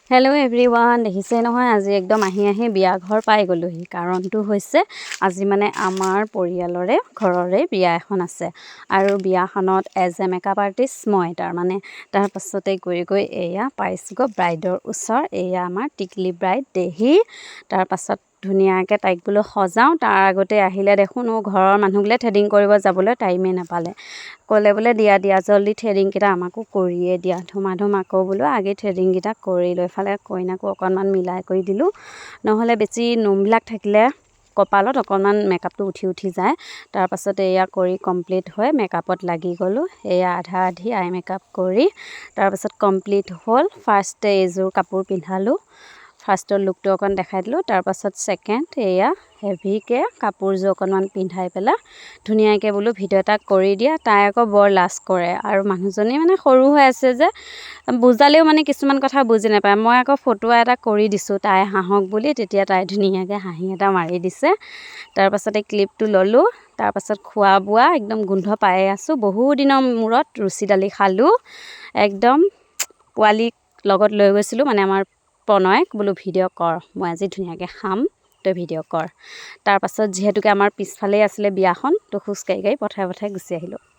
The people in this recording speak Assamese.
হেল্ল' এভৰিৱান, দেখিছে নহয় আজি একদম আহি বিয়া ঘৰ পাই গ'লোহি। কাৰণটো হৈছে আজি মানে আমাৰ পৰিয়ালৰে ঘৰৰে বিয়া এখন আছে আৰু বিয়াখনত এজ এ মেকআপ আৰ্টিষ্ট মই তাৰপাছতে গৈ এয়া পাইছোগৈ ব্ৰাইডৰ ওচৰ। এয়া আমাৰ টিকলি ব্ৰাইড দেহি। তাৰপাছত ধুনীয়াকৈ তাইক বোলো সজাওঁ, তাৰ আগতে আহিলে দেখোন ঘৰৰ মানুহবোলে থ্ৰেডিং কৰিব যাবলৈ টাইমেই নাপালে। ক'লে বোলে দিয়া জল্দি থ্ৰেডিংকেইটা আমাকো কৰিয়ে দিয়া। ধুম আকৌ বোলো আগে থ্ৰেডিংকেইটা কৰি লৈ ফালে কইনাকো অকণমান মিলাই কৰি দিলোঁ, নহ'লে বেছি নোমবিলাক থাকিলে কপালত অকণমান মেকআপটো উঠি যায়। তাৰপাছত এয়া কৰি কমপ্লিট হৈ মেকআপত লাগি গ'লোঁ। এয়া আধা আধি আই মেকআপ কৰি তাৰপাছত কমপ্লিট হ'ল। ফাৰ্ষ্টে এইযোৰ কাপোৰ পিন্ধালোঁ, ফাৰ্ষ্টৰ লুকটো অকণ দেখাই দিলোঁ। তাৰপাছত ছেকেণ্ড এয়া হেভিকৈ কাপোৰযোৰ অকণমান পিন্ধাই পেলাই ধুনীয়াকৈ বোলো ভিডিঅ' এটা কৰি দিয়া। তাই আকৌ বৰ লাজ কৰে আৰু মানুহজনী মানে সৰু হৈ আছে যে, বুজালেও মানে কিছুমান কথা বুজি নাপায়। মই আকৌ ফটো এটা কৰি দিছোঁ তাই হাঁহক বুলি, তেতিয়া তাই ধুনীয়াকৈ হাঁহি এটা মাৰি দিছে। তাৰপাছতে ক্লিপটো ল'লোঁ। তাৰপাছত খোৱা বোৱা একদম গোন্ধ পায়ে আছোঁ। বহু দিনৰ মূৰত ৰুচি দালি খালোঁ। একদম পোৱালীক লগত লৈ গৈছিলোঁ, মানে আমাৰ প্ৰণয়ক বোলো ভিডিঅ' কৰ, মই আজি ধুনীয়াকৈ খাম, তই ভিডিঅ' কৰ। তাৰপাছত যিহেতুকে আমাৰ পিছফালেই আছিলে বিয়াখন, তো খোজকাঢ়ি পথাৰে গুচি আহিলোঁ।